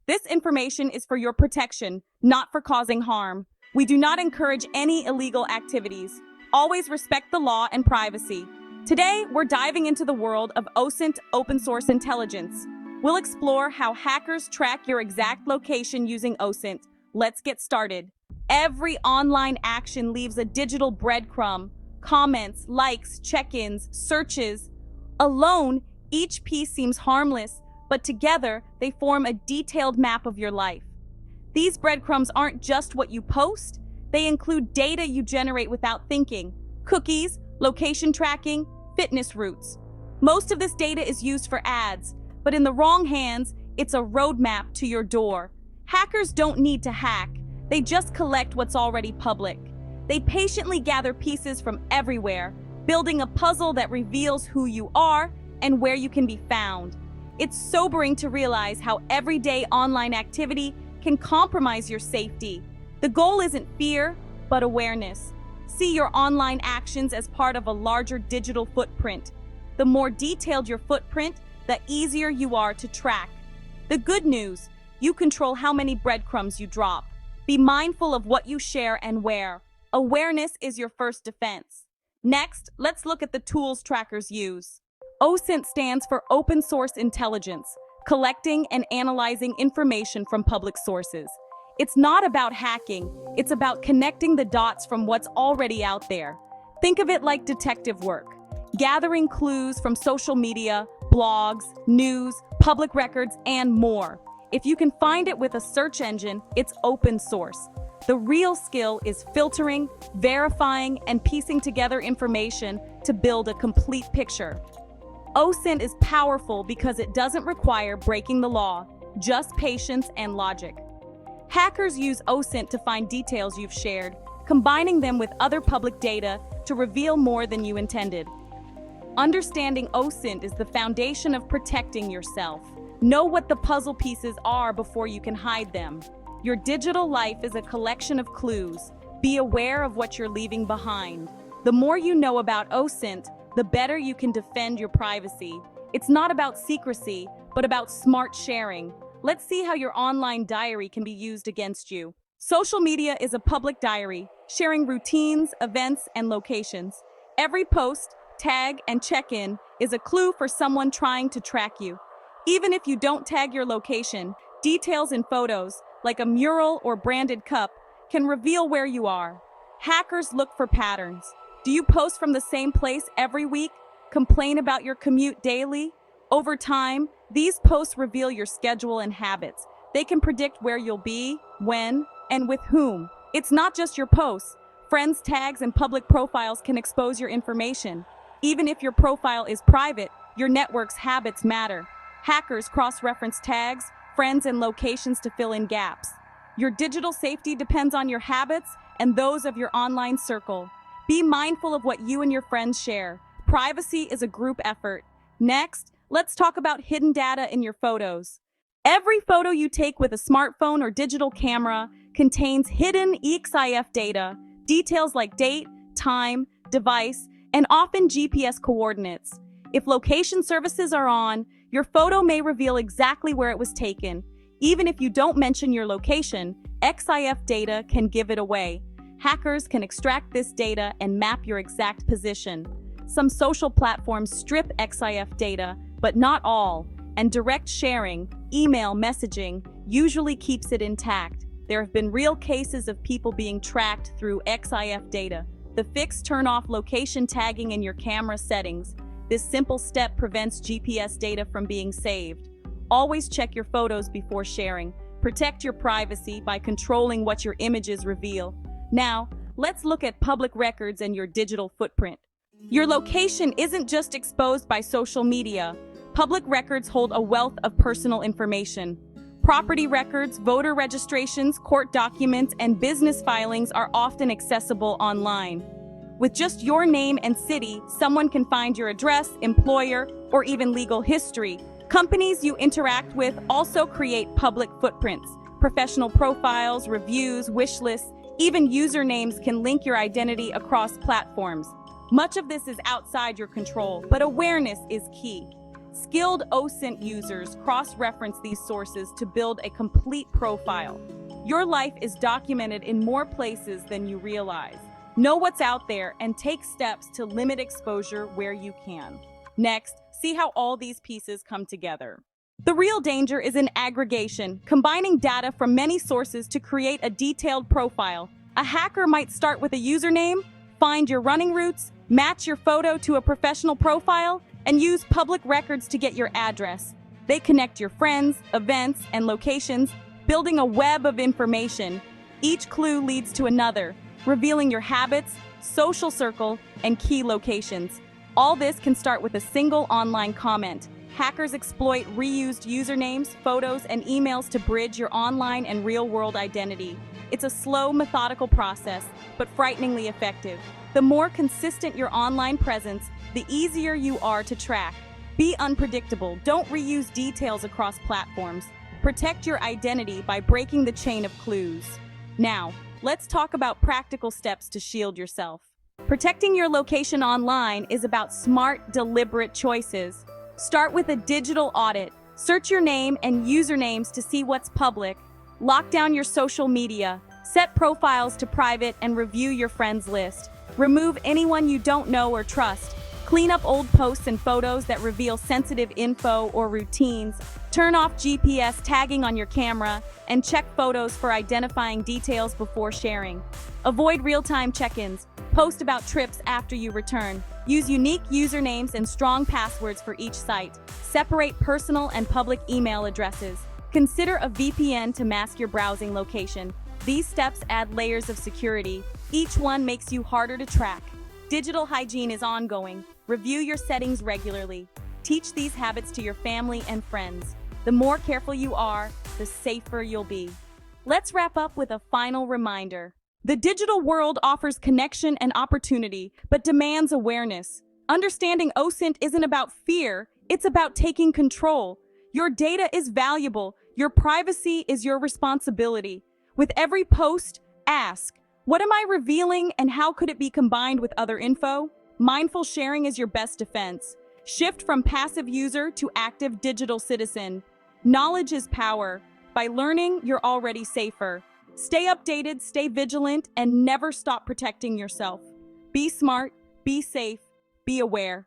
This information is for your protection, not for causing harm. We do not encourage any illegal activities. Always respect the law and privacy. Today, we're diving into the world of Osint open source intelligence. We'll explore how hackers track your exact location using Osint. Let's get started. Every online action leaves a digital breadcrumb. Comments, likes, check-ins, searches. Alone, each piece seems harmless, but together, they form a detailed map of your life. These breadcrumbs aren't just what you post, they include data you generate without thinking, cookies, location tracking, fitness routes. Most of this data is used for ads, but in the wrong hands, it's a roadmap to your door. Hackers don't need to hack, they just collect what's already public. They patiently gather pieces from everywhere, building a puzzle that reveals who you are and where you can be found. It's sobering to realize how everyday online activity can compromise your safety. The goal isn't fear, but awareness. See your online actions as part of a larger digital footprint. The more detailed your footprint, the easier you are to track. The good news, you control how many breadcrumbs you drop. Be mindful of what you share and where. Awareness is your first defense. Next, let's look at the tools trackers use. Osint stands for Open Source Intelligence, collecting and analyzing information from public sources. It's not about hacking, it's about connecting the dots from what's already out there. Think of it like detective work, gathering clues from social media, blogs, news, public records, and more. If you can find it with a search engine, it's open source. The real skill is filtering, verifying, and piecing together information to build a complete picture. Osint is powerful because it doesn't require breaking the law, just patience and logic. Hackers use Osint to find details you've shared, combining them with other public data to reveal more than you intended. Understanding Osint is the foundation of protecting yourself. Know what the puzzle pieces are before you can hide them. Your digital life is a collection of clues. Be aware of what you're leaving behind. The more you know about Osint, the better you can defend your privacy. It's not about secrecy, but about smart sharing. Let's see how your online diary can be used against you. Social media is a public diary, sharing routines, events, and locations. Every post, tag, and check-in is a clue for someone trying to track you. Even if you don't tag your location, details in photos, like a mural or branded cup, can reveal where you are. Hackers look for patterns. Do you post from the same place every week? Complain about your commute daily? Over time, these posts reveal your schedule and habits. They can predict where you'll be, when, and with whom. It's not just your posts. Friends' tags and public profiles can expose your information. Even if your profile is private, your network's habits matter. Hackers cross-reference tags, friends, and locations to fill in gaps. Your digital safety depends on your habits and those of your online circle. Be mindful of what you and your friends share. Privacy is a group effort. Next, let's talk about hidden data in your photos. Every photo you take with a smartphone or digital camera contains hidden EXIF data, details like date, time, device, and often GPS coordinates. If location services are on, your photo may reveal exactly where it was taken. Even if you don't mention your location, EXIF data can give it away. Hackers can extract this data and map your exact position. Some social platforms strip EXIF data, but not all, and direct sharing, email messaging, usually keeps it intact. There have been real cases of people being tracked through EXIF data. The fix: turn off location tagging in your camera settings. This simple step prevents GPS data from being saved. Always check your photos before sharing. Protect your privacy by controlling what your images reveal. Now, let's look at public records and your digital footprint. Your location isn't just exposed by social media. Public records hold a wealth of personal information. Property records, voter registrations, court documents, and business filings are often accessible online. With just your name and city, someone can find your address, employer, or even legal history. Companies you interact with also create public footprints. Professional profiles, reviews, wish lists, even usernames can link your identity across platforms. Much of this is outside your control, but awareness is key. Skilled Osint users cross-reference these sources to build a complete profile. Your life is documented in more places than you realize. Know what's out there and take steps to limit exposure where you can. Next, see how all these pieces come together. The real danger is in aggregation, combining data from many sources to create a detailed profile. A hacker might start with a username, find your running routes, match your photo to a professional profile, and use public records to get your address. They connect your friends, events, and locations, building a web of information. Each clue leads to another, revealing your habits, social circle, and key locations. All this can start with a single online comment. Hackers exploit reused usernames, photos, and emails to bridge your online and real-world identity. It's a slow, methodical process, but frighteningly effective. The more consistent your online presence, the easier you are to track. Be unpredictable. Don't reuse details across platforms. Protect your identity by breaking the chain of clues. Now, let's talk about practical steps to shield yourself. Protecting your location online is about smart, deliberate choices. Start with a digital audit. Search your name and usernames to see what's public. Lock down your social media. Set profiles to private and review your friends list. Remove anyone you don't know or trust. Clean up old posts and photos that reveal sensitive info or routines. Turn off GPS tagging on your camera and check photos for identifying details before sharing. Avoid real-time check-ins. Post about trips after you return. Use unique usernames and strong passwords for each site. Separate personal and public email addresses. Consider a VPN to mask your browsing location. These steps add layers of security. Each one makes you harder to track. Digital hygiene is ongoing. Review your settings regularly. Teach these habits to your family and friends. The more careful you are, the safer you'll be. Let's wrap up with a final reminder. The digital world offers connection and opportunity, but demands awareness. Understanding Osint isn't about fear, it's about taking control. Your data is valuable. Your privacy is your responsibility. With every post, ask, what am I revealing and how could it be combined with other info? Mindful sharing is your best defense. Shift from passive user to active digital citizen. Knowledge is power. By learning, you're already safer. Stay updated, stay vigilant, and never stop protecting yourself. Be smart, be safe, be aware.